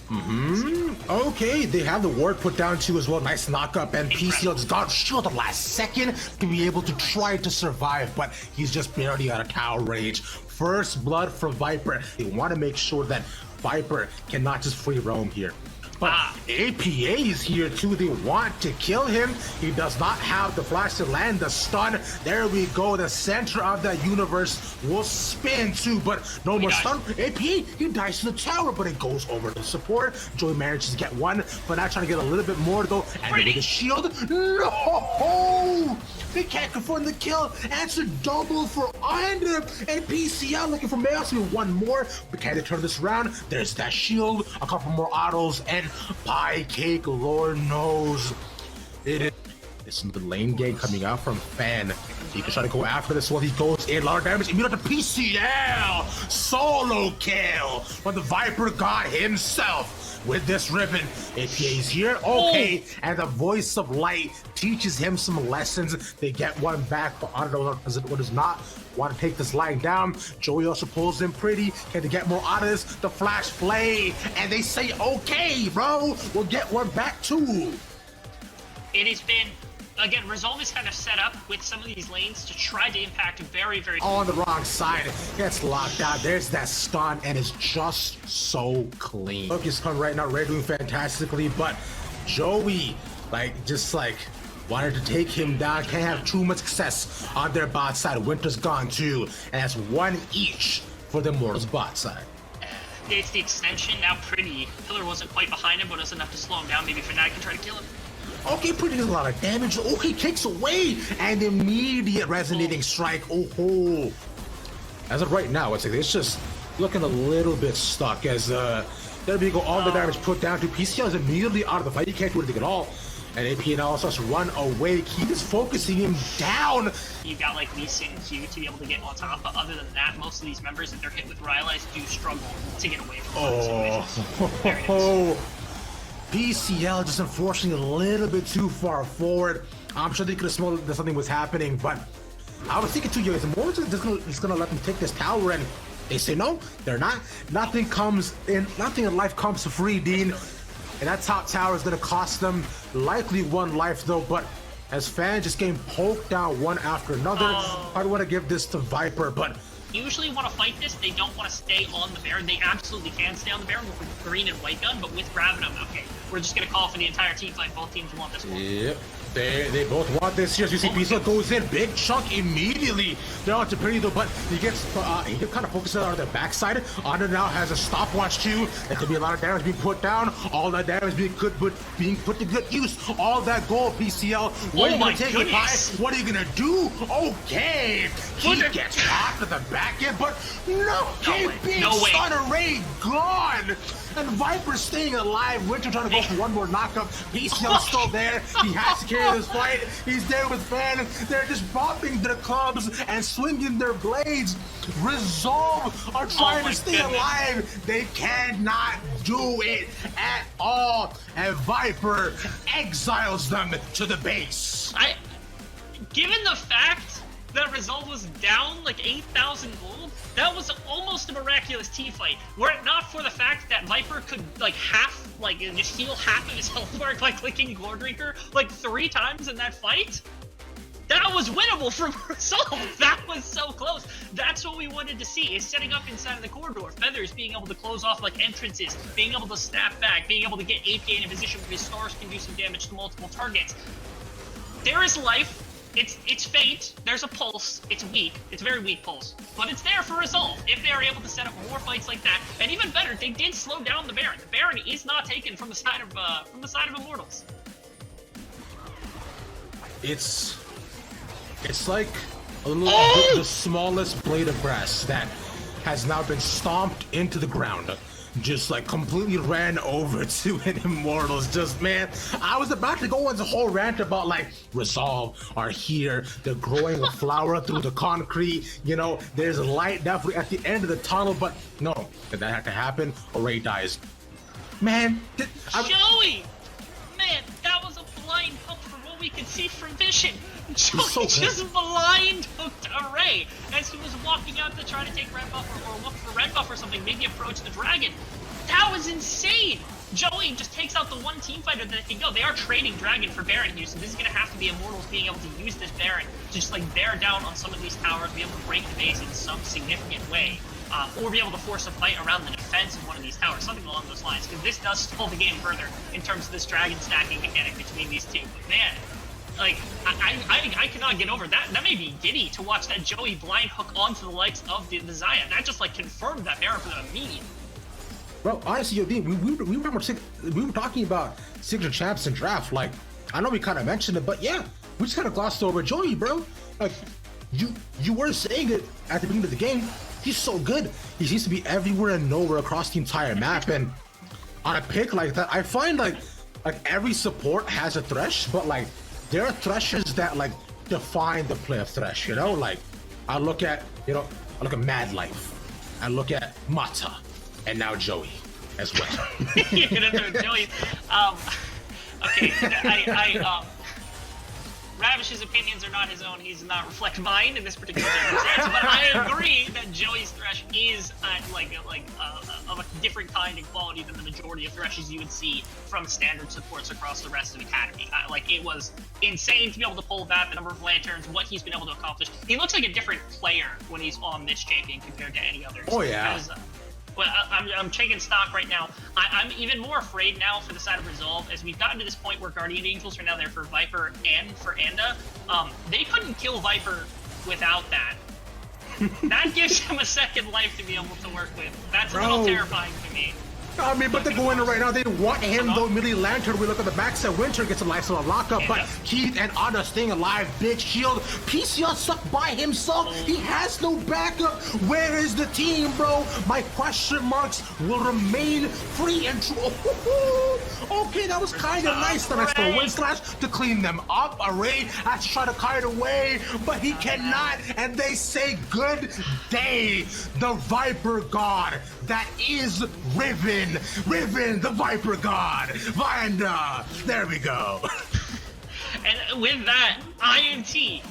Okay, they have the ward put down too as well. Nice knockup, and PCL just got shielded last second to be able to try to survive, but he's just barely out of tower range. First blood for Viper. They want to make sure that Viper cannot just free roam here. But APA is here too. They want to kill him. He does not have the flash to land the stun. There we go. The center of the universe will spin too, but no more stun. APA, he dies to the tower, but it goes over to support. Joey manages to get one, but now trying to get a little bit more though. And with the shield, no! They can't confirm the kill. And it's a double for Under. And PCL looking for Mayos with one more. But can they turn this around? There's that shield, a couple more autos, and pie cake, Lord knows. It is. It's the lane game coming out from Fan. He can try to go after this one. He goes in, lot of damage. Immune to PCL. Solo kill for the Viper God himself. With this ribbon, APA's here, okay, and the voice of light teaches him some lessons. They get one back, but Otto does not want to take this line down. Joey also pulls in pretty. Can they get more out of this? The flash play, and they say, okay, bro, we'll get one back too. It has been, again, Resolve is kind of set up with some of these lanes to try to impact very, very... On the wrong side, gets locked out. There's that stun, and it's just so clean. Look, he's coming right now. Ray doing fantastically, but Joey, wanted to take him down. Can't have too much success on their bot side. Winter's gone too, and that's one each for the Immortals bot side. It's the extension, now pretty. Pillar wasn't quite behind him, but it was enough to slow him down. Maybe Fnatic can try to kill him. Okay, pretty does a lot of damage. Okay, kicks away and immediate resonating strike. Oh, as of right now, it's just looking a little bit stuck as there we go. All the damage put down to PCL is immediately out of the fight. He can't do anything at all. And AP now also has to run away. Keith is focusing him down. You've got like Lee Sin and Q to be able to get on top, but other than that, most of these members, if they're hit with Rylai's, do struggle to get away from PCL just unfortunately a little bit too far forward. I'm sure they could have smelled that something was happening, but I was thinking to you, is Immortals just gonna let them take this tower? And they say no, they're not. Nothing in life comes for free, Dean. And that top tower is gonna cost them likely one life though, but as fans just getting poked down one after another, I don't want to give this to Viper, but usually want to fight this, they don't want to stay on the Baron. They absolutely can stay on the Baron with green and white gun, but with Gravitum, okay, we're just going to call for the entire team fight. Both teams want this one. Yep. They both want this here. You see Pisa goes in, big chunk immediately. They're on to pretty though, but he gets he kind of focuses on their backside. Honor now has a stopwatch too. There could be a lot of damage being put down. All that damage being put to good use. All that gold, PCL. What are you gonna take it by? What are you gonna do? Okay, he gets caught to the back end, but no stun array gone. And Viper's staying alive. Winter trying to go for one more knockup. PCL's still there. He has to carry this fight. He's there with Fan. They're just bopping their clubs and swinging their blades. Resolve are trying to stay alive. They cannot do it at all. And Viper exiles them to the base. Given the fact that Resolve was down like 8,000 gold, that was almost a miraculous team fight. Were it not for the fact that Viper could just heal half of his health bar by clicking Gloryrinker like 3 times in that fight, that was winnable for Resolve. That was so close. That's what we wanted to see, is setting up inside of the corridor. Feathers being able to close off like entrances, being able to snap back, being able to get APA in a position where his stars can do some damage to multiple targets. There is life. It's faint. There's a pulse. It's weak. It's a very weak pulse, but it's there for Resolve if they are able to set up more fights like that. And even better, they did slow down the Baron. The Baron is not taken from the side of Immortals. It's like a little the smallest blade of grass that has now been stomped into the ground. Just like completely ran over to an Immortals. Just, man, I was about to go into a whole rant about like Resolve are here, they're growing a flower through the concrete, you know, there's a light definitely at the end of the tunnel, but no, that had to happen or Ray dies. Man, Joey! Man, that was a blind hook from what we could see from Vision. Joey so good. just blind hooked Array as he was walking out to try to take red buff or look for red buff or something, maybe approach the dragon. That was insane! Joey just takes out the one team fighter that can go. They are trading Dragon for Baron here, so this is going to have to be Immortals being able to use this Baron to just like bear down on some of these towers, be able to break the base in some significant way, or be able to force a fight around the defense of one of these towers, something along those lines, because this does stall the game further in terms of this Dragon stacking mechanic between these two. But man, like, I cannot get over that. That made me giddy to watch that Joey blind hook onto the likes of the Xayah. That just like confirmed that Baron for them immediately. Bro, honestly, we were talking about signature champs and draft. Like, I know we kind of mentioned it, but yeah, we just kind of glossed over Joey, bro. Like, you were saying it at the beginning of the game. He's so good. He seems to be everywhere and nowhere across the entire map. And on a pick like that, I find like every support has a Thresh, but like there are Threshes that like define the play of Thresh. You know, like I look at Mad Life, I look at Mata. And now Joey as well. You're gonna throw Joey. Okay, Ravish's opinions are not his own. He does not reflect mine in this particular circumstance. But I agree that Joey's Thresh is of a different kind and quality than the majority of Threshes you would see from standard supports across the rest of Academy. It was insane to be able to pull that, the number of lanterns, what he's been able to accomplish. He looks like a different player when he's on this champion compared to any others. Oh yeah. Well, I'm taking stock right now. I'm even more afraid now for the side of Resolve, as we've gotten to this point where Guardian Angels are now there for Viper and for Anda. They couldn't kill Viper without that. That gives him a second life to be able to work with. That's a little terrifying to me. I mean, but they're going right now. They want him, though. Immediately Lantern, we look at the backside. Winter gets a lifestyle lockup, but Keith and Anna staying alive. Big shield. PCL stuck by himself. He has no backup. Where is the team, bro? My question marks will remain free and true. Okay, that was kind of nice. The nice little wind slash to clean them up. Array has to try to kite away, but he cannot. And they say, good day, the Viper God that is Riven. Riven, the Viper God. Vanda. There we go. And with that, IMT.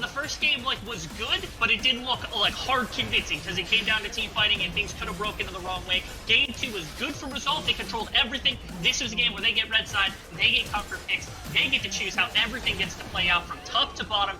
The first game was good, but it didn't look hard convincing because it came down to team fighting and things could have broken in the wrong way. Game 2 was good for results. They controlled everything. This was a game where they get red side, they get comfort picks, they get to choose how everything gets to play out from top to bottom.